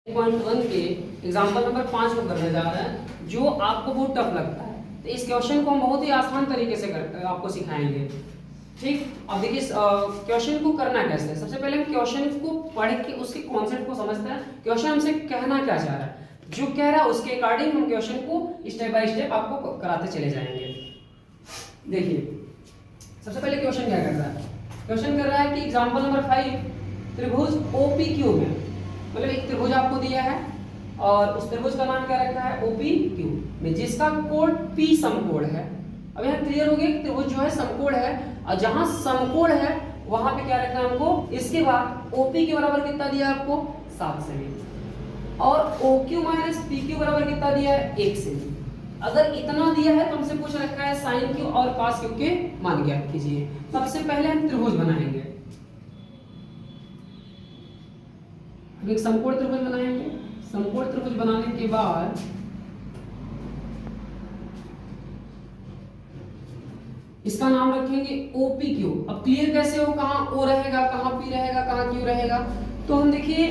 1 के example number 5 को करने जा रहे हैं जो आपको बहुत टफ लगता है। तो इस क्वेश्चन को हम बहुत ही आसान तरीके से आपको सिखाएंगे। ठीक, अब देखिए क्वेश्चन को करना कैसे है। सबसे पहले हम क्वेश्चन को पढ़ के उसके कॉन्सेप्ट को समझते हैं। क्वेश्चन हमसे कहना क्या चाह रहा है, जो कह रहा है उसके अकॉर्डिंग हम क्वेश्चन को स्टेप बाय स्टेप आपको कराते चले जाएंगे। देखिए सबसे पहले क्वेश्चन क्या कर रहा है, क्वेश्चन कर रहा है कि एग्जाम्पल नंबर 5 त्रिभुज OPQ में, मतलब एक त्रिभुज आपको दिया है और उस त्रिभुज का नाम क्या रखा है OPQ में, जिसका कोण P समकोण है। अब यहाँ क्लियर हो गया कि त्रिभुज जो है समकोण है और जहां समकोण है वहां पे क्या रखना है हमको। इसके बाद OP के बराबर कितना दिया आपको 7 सेमी और OQ माइनस PQ बराबर कितना दिया है 1 सेमी। अगर इतना दिया है तो हमसे पूछ रखा है साइन क्यू और कॉस क्यू के मान ज्ञात कीजिए। सबसे पहले हम त्रिभुज बनाएंगे, एक समकोण त्रिभुज बनाएंगे। समकोण त्रिभुज बनाने के बाद इसका नाम रखेंगे OPQ। अब क्लियर कैसे हो, कहां O रहेगा, कहां P रहेगा, कहां Q रहेगा। तो हम देखिए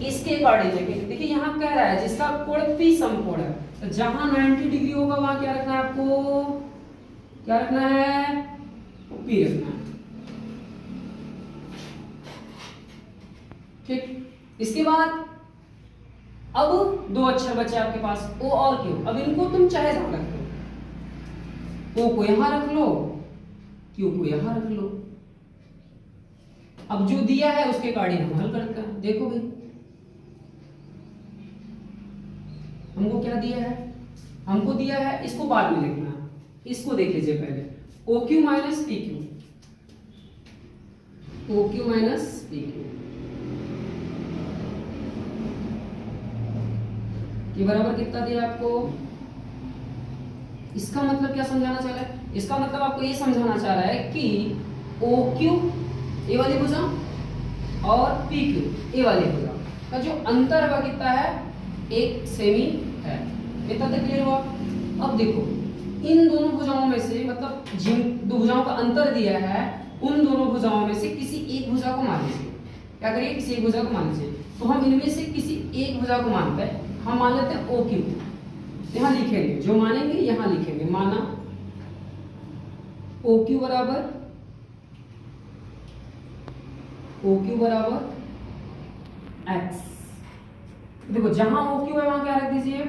इसके अकॉर्डिंग देखिए यहाँ कह रहा है जिसका कोण P समकोण है, तो जहां 90 डिग्री होगा वहां क्या रखना है आपको, क्या रखना है P रखना है। ठीक, इसके बाद अब दो अक्षर बचे आपके पास O और Q। अब इनको तुम चाहे जहां रख लो, O को यहां रख लो, Q को यहां रख लो। अब जो दिया है उसके अकॉर्डिंग हम हल करते हैं। देखो भाई हमको क्या दिया है, हमको दिया है, इसको बाद में लिखना है, इसको देख लीजिए पहले OQ minus PQ, OQ minus PQ ये बराबर कितना दिया आपको। इसका मतलब क्या समझाना चाह रहा है, इसका मतलब आपको ये समझाना चाह रहा है कि OQ ए वाली भुजा और PQ ए वाली भुजा का जो अंतर है वह कितना है 1 सेमी है। इतना तक क्लियर हुआ। अब देखो इन दोनों भुजाओं में से, मतलब जिन दो भुजाओं का अंतर दिया है उन दोनों भुजाओं में से किसी एक भुजा को मान लीजिए। क्या करिए, किसी एक भुजा को मान लीजिए। तो हम इनमें से किसी एक भुजा को मानते हैं, हम मान लेते हैं OQ। यहां लिखेंगे, जो मानेंगे यहां लिखेंगे, माना OQ बराबर X। देखो जहां OQ है वहां क्या रख दीजिए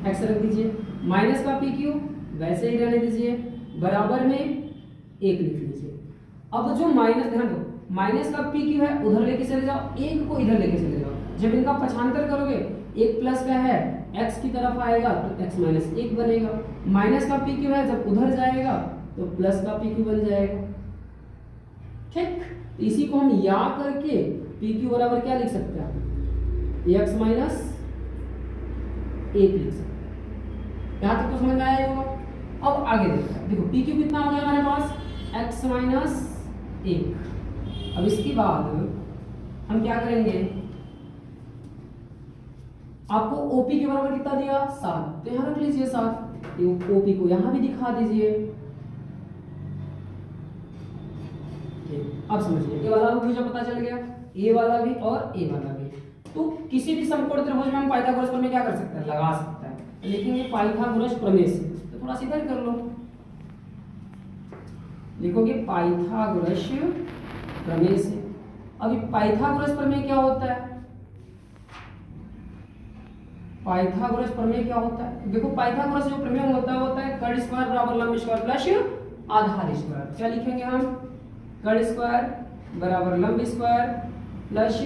X रख दीजिए, माइनस का PQ वैसे ही रहने दीजिए, बराबर में 1 लिख लीजिए। अब जो माइनस, ध्यान दो, माइनस का PQ है उधर लेके चले जाओ, 1 को इधर लेके चले जाओ। जब इनका पक्षांतर करोगे 1 प्लस का है x की तरफ आएगा तो x माइनस 1 बनेगा। माइनस का PQ है जब उधर जाएगा तो प्लस का PQ बन जाएगा। ठीक, इसी को हम या करके PQ बराबर क्या लिख सकते हैं, x माइनस 1 लिख सकते हैं। यहां तक तो समझ में आया होगा। अब आगे देखो PQ कितना हो गया हमारे पास x माइनस 1। अब इसके बाद हम क्या करेंगे, आपको OP के बराबर कितना दिया 7, तो यहां रख लीजिए 7। OP को यहां भी दिखा दीजिए। अब समझिए ये वाला भी मुझे पता चल गया, ए वाला भी और ए वाला भी। तो किसी भी समकोण त्रिभुज में हम पाइथागोरस प्रमेय क्या कर सकते हैं, लगा सकते हैं। लेकिन ये पाइथागोरस प्रमेय से, तो थोड़ा सीधा कर लो, लिखोगे पाइथागोरस प्रमेय से। अभी पाइथागोरस प्रमेय क्या होता है, पाइथागोरस प्रमेय क्या होता है, देखो पाइथागोरस जो प्रमेय होता है कर्ण स्क्वायर बराबर लंब स्क्वायर प्लस आधार स्क्वायर। क्या लिखेंगे हम, कर्ण स्क्वायर बराबर लंब स्क्वायर प्लस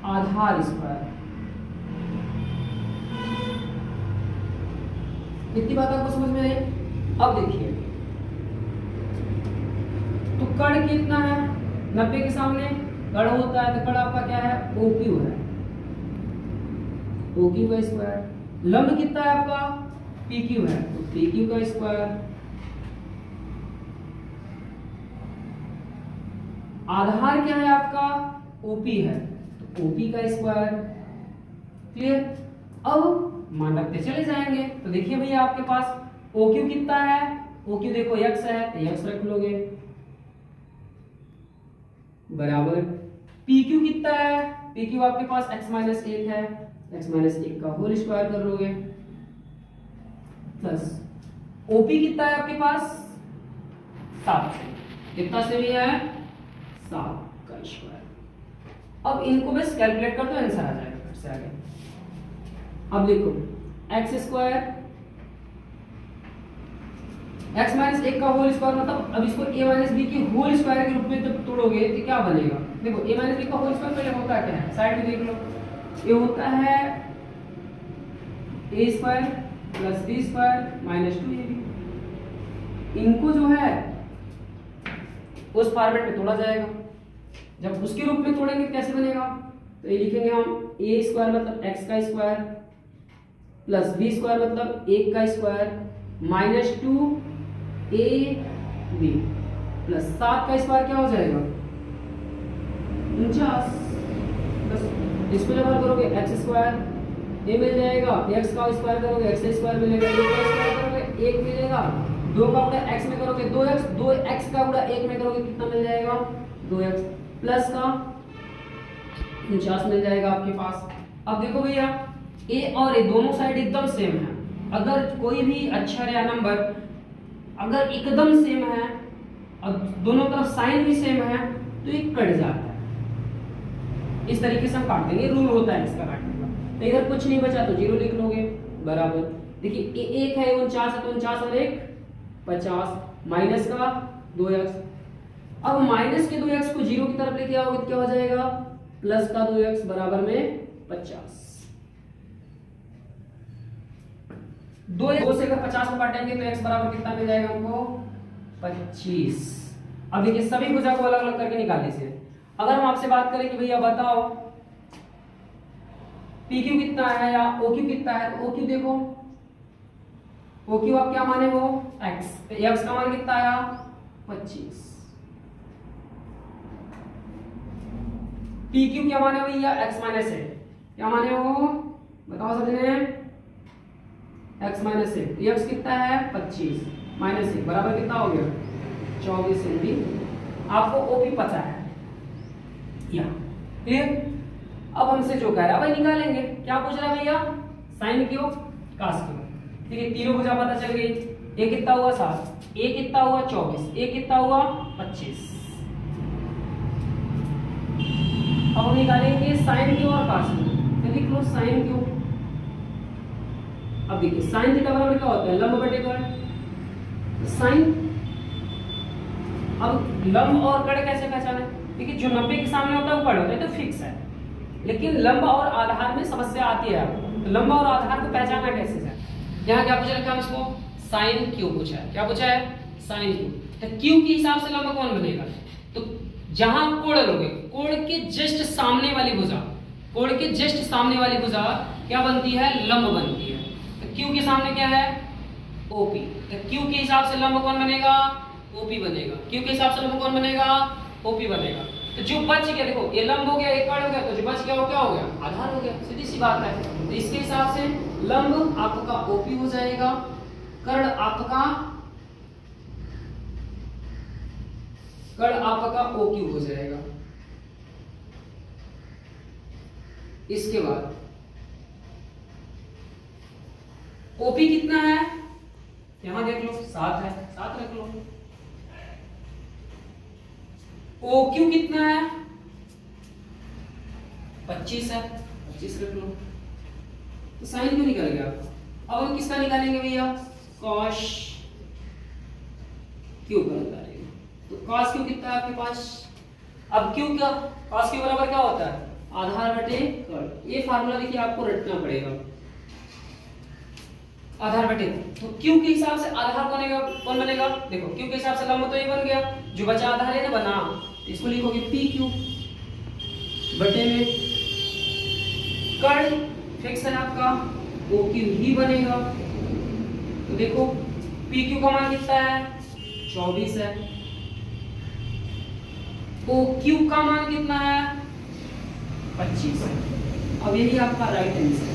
आधार स्क्वायर। इतनी बात आपको समझ में आई। अब देखिए तो कर्ण कितना है, 90 के सामने कर्ण होता है तो कर्ण आपका क्या है OQ है, OQ का स्क्वायर। लंब कितना है आपका PQ है, तो PQ का स्क्वायर। आधार क्या है आपका OP है, तो OP का स्क्वायर। क्लियर। अब मान रखते चले जाएंगे। तो देखिए भैया आपके पास OQ कितना है, OQ देखो x है तो x रख लोगे, बराबर PQ कितना है पी क्यू आपके पास x माइनस 1 है, x माइनस 1 का होल स्क्वायर कर लोगे प्लस ओपी कितना है आपके पास 7 कितना से भी है 7 का स्क्वायर। अब इनको बस कैलकुलेट कर दो आंसर आ जाएगा फिर से आगे। अब देखो x स्क्वायर x माइनस 1 का होल स्क्वायर मतलब अब इसको a माइनस बी की होल स्क्वायर के रूप में जब तोड़ोगे तो क्या बनेगा, देखो a माइनस बी का होल स्क्वायर पहले होता क्या है साइड में देख लो, ये होता है a square plus b square minus 2ab। इनको जो है उस फॉर्मेट में तोड़ा जाएगा, जब उसके रूप में तोड़ेंगे कैसे बनेगा, तो ये लिखेंगे हम a स्क्वायर मतलब x का स्क्वायर प्लस b स्क्वायर मतलब 1 का स्क्वायर माइनस 2ab प्लस 7 का स्क्वायर क्या हो जाएगा 49। बस इसको जब हल करोगे x स्क्वायर a मिल जाएगा, x का स्क्वायर करोगे x स्क्वायर मिलेगा, a का स्क्वायर करोगे 1 मिलेगा, 2 का गुणा x में करोगे 2x, 2x का गुणा 1 में करोगे कितना मिल जाएगा 2x प्लस का 49 मिल जाएगा आपके पास। अब देखो भैया a और a दोनों साइड एकदम सेम है, अगर कोई भी अक्षर या नंबर अगर एकदम सेम है और दोनों तरफ साइन भी सेम है तो ये कट जाता है। इस तरीके से हम काट देंगे, रूल होता है इसका काटने का। तो इधर कुछ नहीं बचा तो 0 लिख लोगे बराबर, देखिए एक है 49 है तो 49 और 1 50 माइनस का 2x। अब माइनस के 2x को 0 की तरफ लेके आओगे तो क्या हो जाएगा प्लस का 2x बराबर में 50। 2 से अगर 50 को काटेंगे तो x बराबर कितना मिल जाएगा हमको 25। अब देखिए सभी भुजा को अलग अलग करके निकाल लीजिए। अगर हम आपसे बात करें कि भैया बताओ PQ कितना है या OQ कितना है, तो OQ देखो OQ आप क्या माने वो x, तो x का मान कितना आया 25। PQ क्या माने भैया x माइनस है, क्या माने वो बताओ सबने x माइनस 1, x कितना है 25 माइनस 1 बराबर कितना हो गया 24 सेमी। आपको OP पता है या क्लियर। अब हमसे जो कह रहा है भाई निकालेंगे, क्या पूछ रहा है भैया साइन क्यों कास क्यों। ठीक है तीनों भुजा पता चल गई, a कितना हुआ 7, a कितना हुआ 24, a कितना हुआ 25। अब हम निकालेंगे साइन क्यों और कास क्यों, तो लिख लो साइन क्यों। अब देखिए साइन थीटा बराबर क्या होता है लंब बटे कड़। साइन अब लंब और कड़ कैसे पहचाने, देखिए जो 90 के सामने होता है वो कड़ होता है तो फिक्स है, लेकिन लंब और आधार में समस्या आती है। तो लंब और आधार को पहचानना कैसे है, यहाँ क्या पूछा रखा है इसको साइन क्यू पूछा है, क्या पूछा है साइन क्यू। तो क्यू के हिसाब से लंब कौन बनेगा, तो जहां कोण लोगे कोण के जस्ट सामने वाली भुजा, कोण के जस्ट सामने वाली भुजा क्या बनती है लंब बनती है। तो क्यू के सामने क्या है ओपी, तो क्यू के हिसाब से लंब कौन बनेगा ओपी बनेगा, क्यू के हिसाब से लंब कौन बनेगा ओपी बनेगा। तो जो बच गया देखो ये लंब हो गया एक कड़ हो गया, तो जो बच गया वो क्या हो गया आधार हो गया, सीधी सी बात है। तो इसके हिसाब से लंब आपका ओपी हो जाएगा, कड़ आपका ओक्यू हो जाएगा। इसके बाद ओपी कितना है यहां देख लो 7 है, 7 रख लो। ओक्यू कितना है 25 है, 25 रख लो। तो साइन क्यों निकल गया। अब हम किसका निकालेंगे भैया कॉस क्यू का निकालेंगे। तो कॉस क्यू कितना है आपके पास, अब क्यू का कॉस क्यू बराबर क्या होता है आधार बटे कड़। ये फार्मूला देखिए आपको रटना पड़ेगा आधार बटे। तो क्यू के हिसाब से आधार कौन बनेगा देखो क्यू के हिसाब से लंब तो ये बन गया, जो बचा आधार है ना बना, इसको लिखोगे पी क्यू बटे में कड़ फिक्स है आपका ओ क्यू ही बनेगा। तो देखो पी क्यू का मान कितना है 24 है, ओ क्यू का मान कितना है 25 है। अब यही आपका राइट आंसर है।